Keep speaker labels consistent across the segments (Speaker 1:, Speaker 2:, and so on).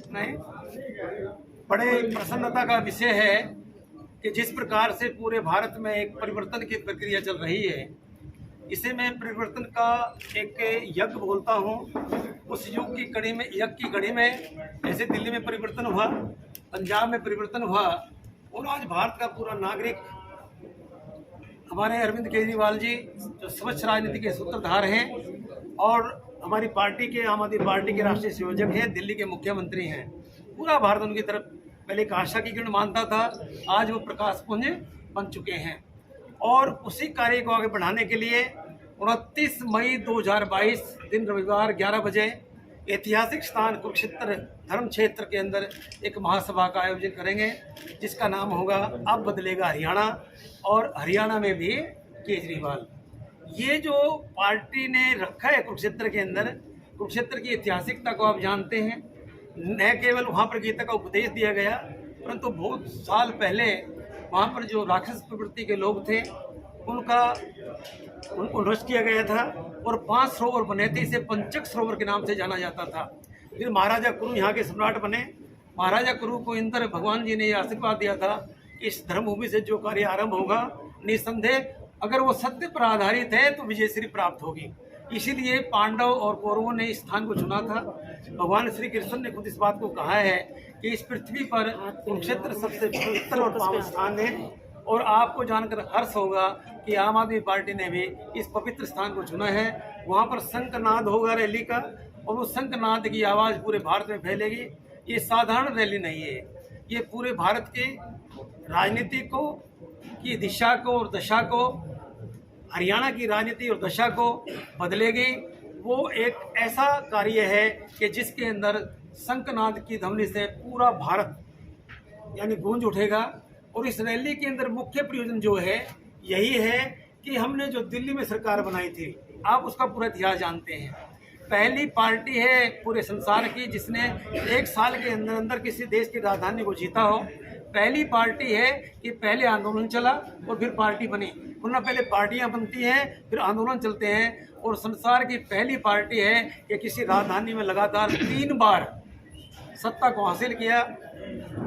Speaker 1: नहीं, बड़े प्रसन्नता का विषय है कि जिस प्रकार से पूरे भारत में एक परिवर्तन की प्रक्रिया चल रही है, इसे मैं परिवर्तन का एक यज्ञ बोलता हूँ। उस युग की कड़ी में, यज्ञ की कड़ी में, जैसे दिल्ली में परिवर्तन हुआ, पंजाब में परिवर्तन हुआ, और आज भारत का पूरा नागरिक, हमारे अरविंद केजरीवाल जी जो स्वच्छ राजनीति के सूत्रधार हैं और हमारी पार्टी के, आम आदमी पार्टी के राष्ट्रीय संयोजक हैं, दिल्ली के मुख्यमंत्री हैं, पूरा भारत उनकी तरफ पहले एक आशा की किरण मानता था, आज वो प्रकाश पुंज बन चुके हैं। और उसी कार्य को आगे बढ़ाने के लिए 29 मई 2022 दिन रविवार 11 बजे ऐतिहासिक स्थान कुरुक्षेत्र धर्म क्षेत्र के अंदर एक महासभा का आयोजन करेंगे, जिसका नाम होगा अब बदलेगा हरियाणा, और हरियाणा में भी केजरीवाल। ये जो पार्टी ने रखा है कुरुक्षेत्र के अंदर, कुरुक्षेत्र की ऐतिहासिकता को आप जानते हैं। न केवल वहाँ पर गीता का उपदेश दिया गया, परंतु बहुत साल पहले वहाँ पर जो राक्षस प्रवृत्ति के लोग थे उनको नष्ट किया गया था, और 5 सरोवर बने थे। इसे पंचक सरोवर के नाम से जाना जाता था। फिर महाराजा कुरु यहाँ के सम्राट बने। महाराजा कुरु को इंद्र भगवान जी ने यह आशीर्वाद दिया था कि इस धर्मभूमि से जो कार्य आरंभ होगा, निस्संदेह अगर वो सत्य पर आधारित है तो विजयश्री प्राप्त होगी। इसीलिए पांडव और कौरवों ने इस स्थान को चुना था। भगवान श्री कृष्ण ने खुद इस बात को कहा है कि इस पृथ्वी पर कुरुक्षेत्र सबसे पवित्र और पावन स्थान है, और आपको जानकर हर्ष होगा कि आम आदमी पार्टी ने भी इस पवित्र स्थान को चुना है। वहाँ पर शंखनाद होगा रैली का, और उस शंखनाद की आवाज़ पूरे भारत में फैलेगी। ये साधारण रैली नहीं है, ये पूरे भारत की राजनीति को, की दिशा को और दशा को, हरियाणा की राजनीति और दशा को बदलेगी। वो एक ऐसा कार्य है कि जिसके अंदर शंखनाद की ध्वनि से पूरा भारत यानी गूंज उठेगा। और इस रैली के अंदर मुख्य प्रयोजन जो है यही है कि हमने जो दिल्ली में सरकार बनाई थी, आप उसका पूरा इतिहास जानते हैं। पहली पार्टी है पूरे संसार की जिसने 1 साल के अंदर अंदर किसी देश की राजधानी को जीता हो। पहली पार्टी है कि पहले आंदोलन चला और फिर पार्टी बनी, वरना पहले पार्टियां बनती हैं फिर आंदोलन चलते हैं। और संसार की पहली पार्टी है कि किसी राजधानी में लगातार 3 बार सत्ता को हासिल किया,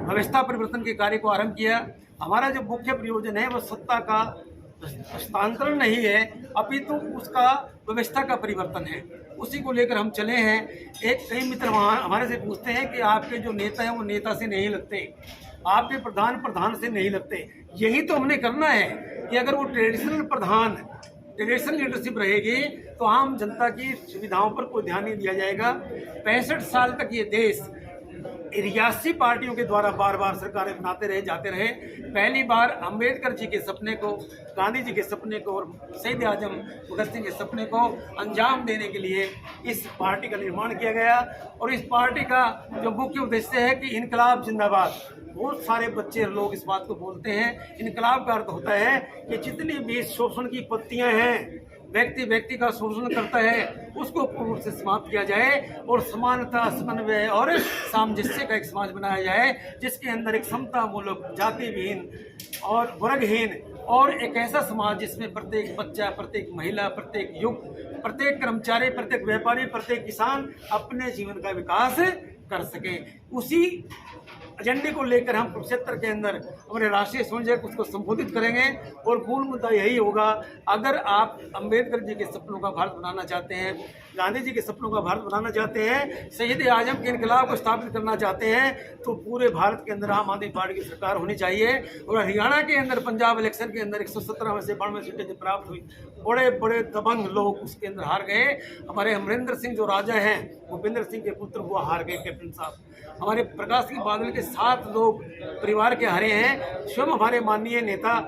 Speaker 1: व्यवस्था परिवर्तन के कार्य को आरंभ किया। हमारा जो मुख्य प्रयोजन है वो सत्ता का हस्तांतरण नहीं है, अपितु उसका व्यवस्था का परिवर्तन है। उसी को लेकर हम चले हैं। एक कई मित्र वहाँ हमारे से पूछते हैं कि आपके जो नेता हैं वो नेता से नहीं लगते, आपके प्रधान प्रधान से नहीं लगते। यही तो हमने करना है कि अगर वो ट्रेडिशनल प्रधान, ट्रेडिशनल लीडरशिप रहेगी तो आम जनता की सुविधाओं पर कोई ध्यान नहीं दिया जाएगा। 65 साल तक ये देश रियासी पार्टियों के द्वारा बार बार सरकारें बनाते रहे, जाते रहे। पहली बार अंबेडकर जी के सपने को, गांधी जी के सपने को और शहीद आजम भगत सिंह के सपने को अंजाम देने के लिए इस पार्टी का निर्माण किया गया। और इस पार्टी का जो मुख्य उद्देश्य है कि इनकलाब जिंदाबाद। बहुत सारे बच्चे लोग इस बात को बोलते हैं। इनकलाब का अर्थ होता है कि जितनी भी शोषण की पत्तियां हैं, व्यक्ति का शोषण करता है, उसको पूर्ण रूप से समाप्त किया जाए और समानता, समन्वय और सामंजस्य का एक समाज बनाया जाए, जिसके अंदर एक समता मूलक, जाति विहीन और वर्गहीन, और एक ऐसा समाज जिसमें प्रत्येक बच्चा, प्रत्येक महिला, प्रत्येक युग, प्रत्येक कर्मचारी, प्रत्येक व्यापारी, प्रत्येक किसान अपने जीवन का विकास कर सके। उसी एजेंडे को लेकर हम कुरुक्षेत्र के अंदर हमारे राष्ट्रीय संयोजक उसको संबोधित करेंगे। और मूल मुद्दा यही होगा, अगर आप अंबेडकर जी के सपनों का भारत बनाना चाहते हैं, गांधी जी के सपनों का भारत बनाना चाहते हैं, शहीद आजम के इनकलाब को स्थापित करना चाहते हैं, तो पूरे भारत के अंदर आम आदमी पार्टी की सरकार होनी चाहिए। और हरियाणा के अंदर पंजाब इलेक्शन के अंदर 117 में से 92 सीटें जब प्राप्त हुई, बड़े बड़े दबंग लोग उसके अंदर हार गए। हमारे अमरिंदर सिंह जो राजा हैं, भूपेंद्र सिंह के पुत्र वो हार गए, कैप्टन साहब। हमारे प्रकाश सिंह बादल के 7 लोग परिवार के हारे हैं। स्वयं हमारे माननीय नेता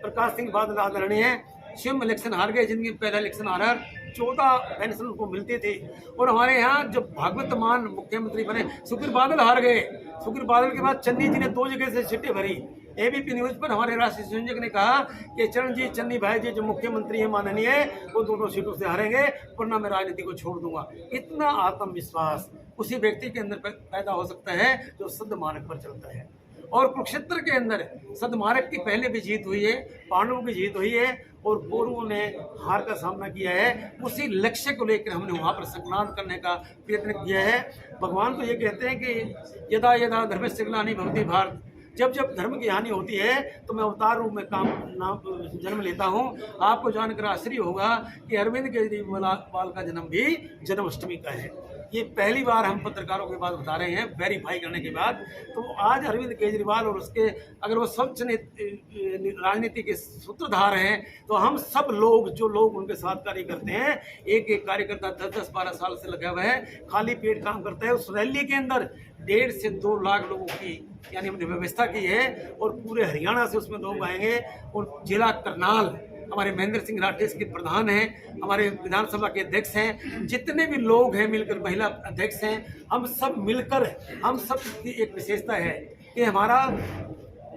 Speaker 1: प्रकाश सिंह बादल आदरणीय हैं, स्वयं इलेक्शन हार गए, जिनकी पहला इलेक्शन हारा 14 पेंशन उनको मिलती थी। और हमारे यहाँ जब भागवत मान मुख्यमंत्री बने सुखबीर बादल हार गए। सुखबीर बादल के बाद चन्नी जी ने 2 जगह से सीटें भरी। एबीपी न्यूज पर हमारे राष्ट्रीय संयोजक ने कहा कि चरणजीत चन्नी भाई जी जो मुख्यमंत्री हैं माननीय, वो 2 सीटों से हारेंगे, वरना मैं राजनीति को छोड़ दूंगा। इतना आत्मविश्वास उसी व्यक्ति के अंदर पैदा हो सकता है जो सद्मार्ग पर चलता है। और कुरुक्षेत्र के अंदर सद्मार्ग की पहले भी जीत हुई है, पांडवों की जीत हुई है, और कौरवों ने हार का सामना किया है। उसी लक्ष्य को लेकर हमने वहाँ पर संक्रांत करने का प्रयत्न किया है। भगवान तो ये कहते हैं कि यदा यदा धर्मस्य ग्लानि भवति भारत, जब जब धर्म की हानि होती है तो मैं अवतार रूप में जन्म लेता हूँ। आपको जानकर आश्चर्य होगा कि अरविंद केजरीवाल का जन्म भी जन्माष्टमी का है। ये पहली बार हम पत्रकारों के बाद बता रहे हैं, वेरीफाई करने के बाद। तो आज अरविंद केजरीवाल और उसके, अगर वो स्वच्छ राजनीति के सूत्रधार हैं, तो हम सब लोग, जो लोग उनके साथ कार्य करते हैं, एक एक कार्यकर्ता 10-10-12 साल से लगा हुआ है, खाली पेट काम करता है। उस रैली के अंदर 1.5 से 2 लाख लोगों की यानी हमने व्यवस्था की है, और पूरे हरियाणा से उसमें लोग आएंगे। और जिला करनाल हमारे महेंद्र सिंह राठौर के प्रधान हैं, हमारे विधानसभा के अध्यक्ष हैं, जितने भी लोग हैं मिलकर, महिला अध्यक्ष हैं, हम सब मिलकर, हम सब की एक विशेषता है कि हमारा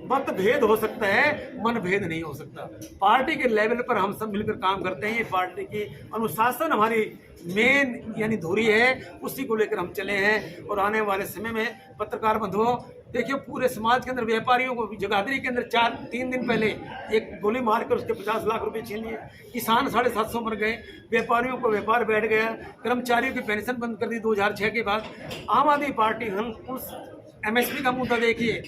Speaker 1: मतभेद हो सकता है, मनभेद नहीं हो सकता। पार्टी के लेवल पर हम सब मिलकर काम करते हैं। ये पार्टी की अनुशासन हमारी मेन यानी धुरी है, उसी को लेकर हम चले हैं। और आने वाले समय में पत्रकार बंधुओं, देखिए पूरे समाज के अंदर व्यापारियों को जगाधरी के अंदर 3 दिन पहले एक गोली मारकर उसके 50 लाख रुपए छीन लिए। किसान 750 मर गए, व्यापारियों को व्यापार बैठ गया, कर्मचारियों की पेंशन बंद कर दी 2006 के बाद। आम आदमी पार्टी, हम उस MSP का मुद्दा देखिए,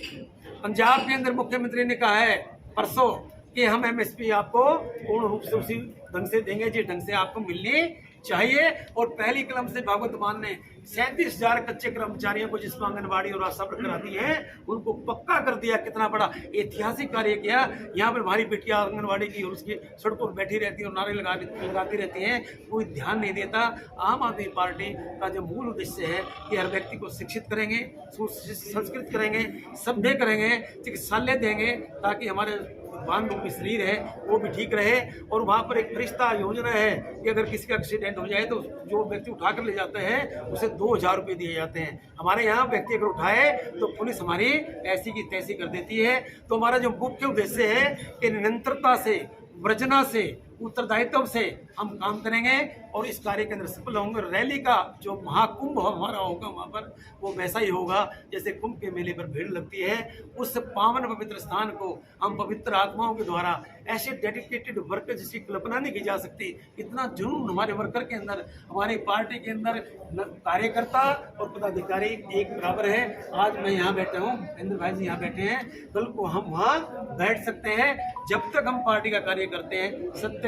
Speaker 1: पंजाब के अंदर मुख्यमंत्री ने कहा है परसों कि हम MSP आपको पूर्ण रूप से उसी ढंग से देंगे जिस ढंग से आपको मिलनी चाहिए। और पहली कलम से भगवत मान ने 37,000 कच्चे कर्मचारियों को जिसमें आंगनबाड़ी और आशा वर्कर आती हैं, उनको पक्का कर दिया। कितना बड़ा ऐतिहासिक कार्य किया। यहाँ पर हमारी बिटिया आंगनबाड़ी की और उसकी सड़कों पर बैठी रहती है और नारे लगाती रहती हैं, कोई ध्यान नहीं देता। आम आदमी पार्टी का जो मूल उद्देश्य है कि हर व्यक्ति को शिक्षित करेंगे, संस्कृत करेंगे, सभ्य करेंगे, चिकित्सालय देंगे, ताकि हमारे भगवान रूपी शरीर है वो भी ठीक रहे। और वहाँ पर एक फरिश्ता योजना है कि अगर किसी का एक्सीडेंट हो जाए तो जो व्यक्ति उठा कर ले जाते हैं उसे 2,000 रुपये दिए जाते हैं। हमारे यहाँ व्यक्ति अगर उठाए तो पुलिस हमारी ऐसी की तैसी कर देती है। तो हमारा जो मुख्य उद्देश्य है कि निरंतरता से, वृजना से, उत्तरदायित्व से हम काम करेंगे और इस कार्य के अंदर सफल होंगे। रैली का जो महाकुंभ हमारा होगा वहाँ पर, वो वैसा ही होगा जैसे कुंभ के मेले पर भीड़ लगती है। उस पावन पवित्र स्थान को हम पवित्र आत्माओं के द्वारा ऐसे डेडिकेटेड वर्कर जिसकी कल्पना नहीं की जा सकती, इतना जुनून हमारे वर्कर के अंदर, हमारी पार्टी के अंदर कार्यकर्ता और पदाधिकारी एक बराबर है। आज मैं यहाँ बैठा हूँ, महेंद्र भाई जी यहाँ बैठे हैं, कल को हम वहाँ बैठ सकते हैं। जब तक हम पार्टी का कार्य करते हैं सत्य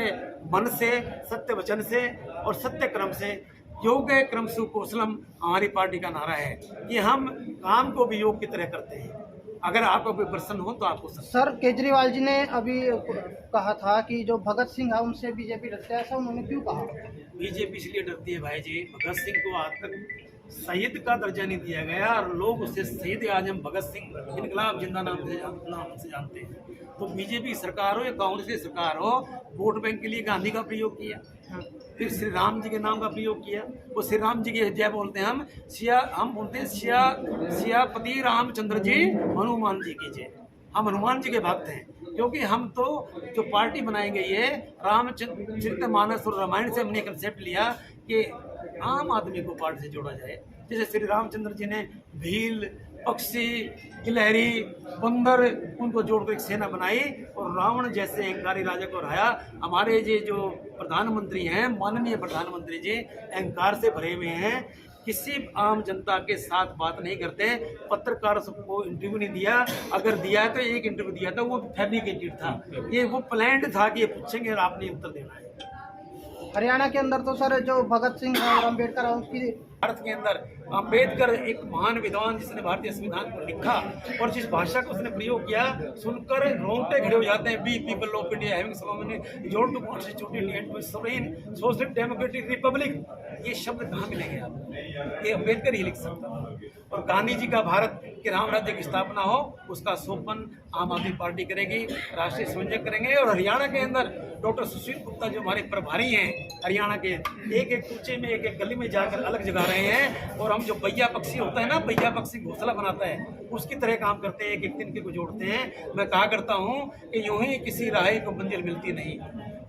Speaker 1: मन से, सत्य वचन से और सत्य क्रम से, योग क्रम सुकौशलम हमारी पार्टी का नारा है कि हम काम को भी योग की तरह करते हैं। अगर आपको कोई प्रश्न हो तो आपको
Speaker 2: सर, केजरीवाल जी ने अभी कहा था कि जो भगत सिंह है उनसे बीजेपी डरता है, ऐसा उन्होंने क्यों कहा?
Speaker 1: बीजेपी इसलिए डरती है भाई जी, भगत सिंह को आज तक शहीद का दर्जा नहीं दिया गया और लोग उसे शहीद आजम भगत सिंह इनकलाब जिंदा नाम से जानते हैं। तो बीजेपी सरकार हो या कांग्रेस की सरकार हो, वोट बैंक के लिए गांधी का प्रयोग किया, फिर श्री राम जी के नाम का प्रयोग किया। वो श्री राम जी की जय बोलते हैं, हम बोलते हैं सियापति रामचंद्र जी हनुमान जी की जय। हम हनुमान जी के भक्त हैं, क्योंकि हम तो जो पार्टी बनाई गई है रामचरितमानस और रामायण से हमने कंसेप्ट लिया कि आम आदमी को पार्टी से जोड़ा जाए। जैसे श्री रामचंद्र जी ने भील, पक्षी, गिलहरी, बंदर, उनको जोड़कर एक सेना बनाई और रावण जैसे अहंकारी राजा को हराया। हमारे जो प्रधानमंत्री हैं, माननीय प्रधानमंत्री जी अहंकार से भरे हुए हैं, किसी आम जनता के साथ बात नहीं करते। पत्रकारों को इंटरव्यू नहीं दिया, अगर दिया है तो एक इंटरव्यू दिया था, वो फैब्रिकेटेड था। ये वो प्लान्ड था कि ये पूछेंगे और आपने उत्तर देना है।
Speaker 2: हरियाणा के अंदर तो सर जो भगत सिंह और अम्बेडकर है उसकी,
Speaker 1: भारत के अंदर अम्बेडकर एक महान विद्वान जिसने भारतीय संविधान को लिखा और जिस भाषा का उसने प्रयोग किया, सुनकर रोंगटे खड़े हो जाते हैं। We people of India having zone to constituted and sovereign social democratic republic, ये शब्द कहाँ मिलेंगे आप? ये अम्बेडकर ही लिख सकता है। और गांधी जी का भारत के राम राज्य की स्थापना हो, उसका सोपन आम आदमी पार्टी करेगी, राष्ट्रीय संयोजक करेंगे। और हरियाणा के अंदर डॉक्टर सुशील गुप्ता जो हमारे प्रभारी हैं हरियाणा के, एक एक कूचे में, एक एक गली में जाकर अलग जगा रहे हैं। और हम जो बैया पक्षी होता है ना, बैया पक्षी घोंसला बनाता है, उसकी तरह काम करते हैं, एक एक तिनके को जोड़ते हैं। मैं कहा करता हूँ कि यूं ही किसी राही को मंजिल मिलती नहीं,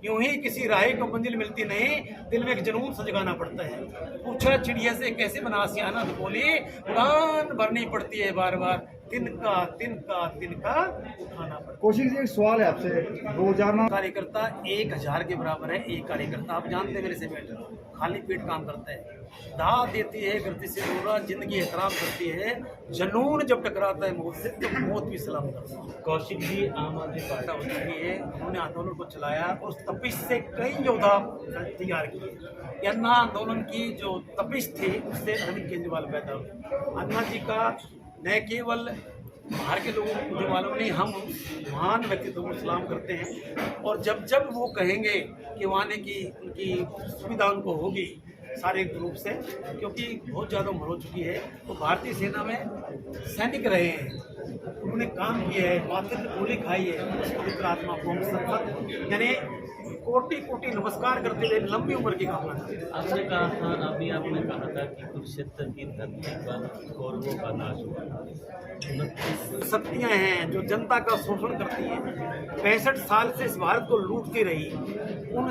Speaker 1: यूं ही किसी राही को मंजिल मिलती नहीं, दिल में एक जुनून सा जगाना पड़ता है। पूछा चिड़िया से कैसे बना सियाना, तो बोली उड़ान भरनी पड़ती है बार बार, तिनका तिनका तिनका उठाना पड़ता
Speaker 3: कौशिक जी एक सवाल है आपसे, रोजाना
Speaker 1: है। कार्यकर्ता 1000 के बराबर है। एक कार्यकर्ता आप जानते हैं मेरे से बेटर खाली पेट काम करता है, दाह देती है गर्दी से रोरा, जिंदगी एहतराम करती है, जनून जब टकराता है मौत से तो मौत भी सलाम करती है।
Speaker 4: कौशिक जी आम आदमी पार्टी
Speaker 1: हो चुकी है, उन्होंने आंदोलन को चलाया और उस तपिश से कई योद्धा तैयार किए। अन्ना आंदोलन की जो तपिश थी उससे अरविंद केजरीवाल पैदा हुए। अन्ना जी का न केवल बाहर के लोगों को मुझे मालूम नहीं, हम महान व्यक्तित्व को सलाम करते हैं और जब जब वो कहेंगे कि वहाँ आने की उनकी सुविधा उनको होगी शारीरिक रूप से, क्योंकि बहुत ज़्यादा उम्र हो चुकी है, तो भारतीय सेना में सैनिक रहे हैं, उन्होंने काम किया है, माथे पे गोली खाई है, उस पवित्र आत्मा को हम सतत यानी कोटि कोटि नमस्कार करते हुए लंबी उम्र की कामना करते हैं।
Speaker 4: आपने कहा था, अभी आपने कहा था कि कुरुक्षेत्र की धरती पर कौरवों का नाश हुआ। 29
Speaker 1: शक्तियां हैं जो जनता का शोषण करती हैं, 65 साल से इस भारत को लूटती रही, उन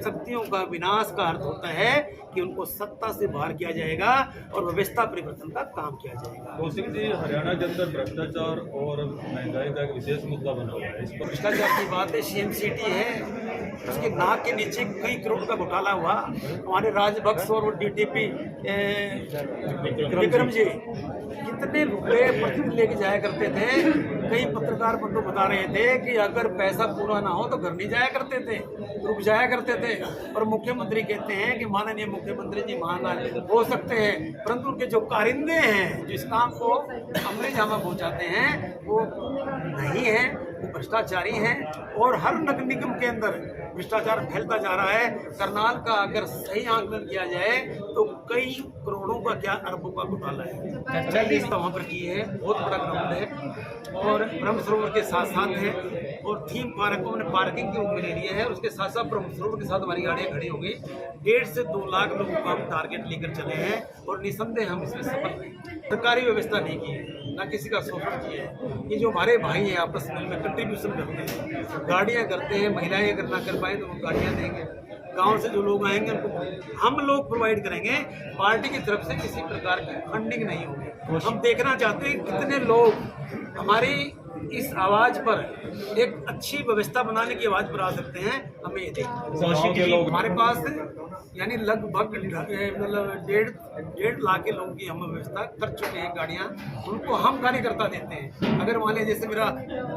Speaker 1: शक्तियों का विनाश का अर्थ होता है कि उनको सत्ता से बाहर किया जाएगा और व्यवस्था परिवर्तन का काम किया जाएगा।
Speaker 5: कौशिक जी, हरियाणा के अंदर भ्रष्टाचार और महंगाई का एक विशेष मुद्दा बना हुआ है। इस पर
Speaker 1: भ्रष्टाचार की बात है, CMCT है, उसके नाक के नीचे कई करोड़ का घोटाला हुआ। हमारे राजभक्ष और DTP विक्रम जी कितने रुपए प्रतिदिन लेके जाया करते थे। कई पत्रकार बंधु बता रहे थे कि अगर पैसा पूरा ना हो तो घर नहीं जाया करते थे, रुक जाया करते थे। और मुख्यमंत्री कहते हैं कि माननीय मुख्यमंत्री जी महान हो सकते हैं, परंतु उनके जो कारिंदे हैं जो इस काम को अमली जामा पहुंचाते हैं वो नहीं है, वो भ्रष्टाचारी हैं और हर नगर निगम के अंदर भ्रष्टाचार फैलता जा रहा है। करनाल का अगर सही आंकलन किया जाए तो कई करोड़ों का क्या अरबों का घोटाला है। चलिए वहाँ पर की है, बहुत बड़ा ग्राउंड है और ब्रह्म सरोवर के साथ साथ है और थीम पार्क को हमने पार्किंग के रूप में ले लिया है। उसके साथ साथ ब्रह्म सरोवर के साथ हमारी गाड़ियाँ खड़ी होंगी। 1.5 से 2 लाख लोगों को हम टारगेट लेकर चले हैं और निसंदेह हम इसमें सफल हैं। सरकारी व्यवस्था नहीं की है, ना किसी का शोषण किया है। ये जो हमारे भाई हैं आपस में कंट्रीब्यूशन करते हैं, गाड़ियाँ करते हैं, महिलाएं अगर ना कर पाए तो वो गाड़ियाँ देंगे, गांव से जो लोग आएंगे उनको हम लोग प्रोवाइड करेंगे। पार्टी की तरफ से किसी प्रकार की फंडिंग नहीं होगी। हम देखना चाहते हैं कितने लोग हमारी इस आवाज पर एक अच्छी व्यवस्था बनाने की आवाज पर आ सकते हैं। हमें ये देखना, हमारे पास यानी लगभग मतलब 1.5 लाख के लोगों की हम व्यवस्था कर चुके हैं गाड़ियाँ, उनको हम कार्यकर्ता देते हैं। अगर मान लीजिए जैसे मेरा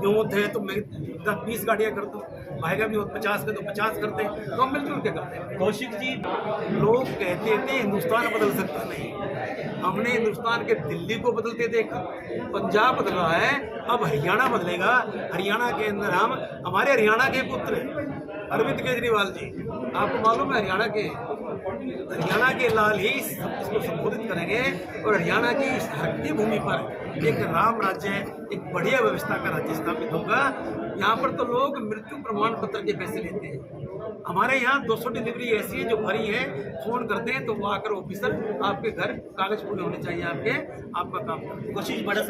Speaker 1: यूथ है तो मैं 10-20 गाड़ियाँ कर दूँ, भाईगा भी 50 के तो 50 करते हैं, तो हम मिलजुल के करते हैं।
Speaker 4: कौशिक जी,
Speaker 1: लोग कहते थे हिंदुस्तान बदल सकता नहीं, हमने हिंदुस्तान के दिल्ली को बदलते देखा, पंजाब बदल रहा है, अब हरियाणा बदलेगा। हरियाणा के अंदर हमारे हरियाणा के पुत्र अरविंद केजरीवाल जी, आपको मालूम है हरियाणा के लाल ही इसको संबोधित करेंगे और हरियाणा की इस धरती भूमि पर एक राम राज्य, एक बढ़िया व्यवस्था का राज्य स्थापित होगा। यहाँ पर तो लोग मृत्यु प्रमाण पत्र के पैसे लेते हैं, हमारे यहाँ 200 डिलीवरी ऐसी है जो भरी है, फोन करते हैं तो वो आकर ऑफिसर आपके घर कागज पूरे होने चाहिए, आपका काम।
Speaker 4: कोशिश बड़ा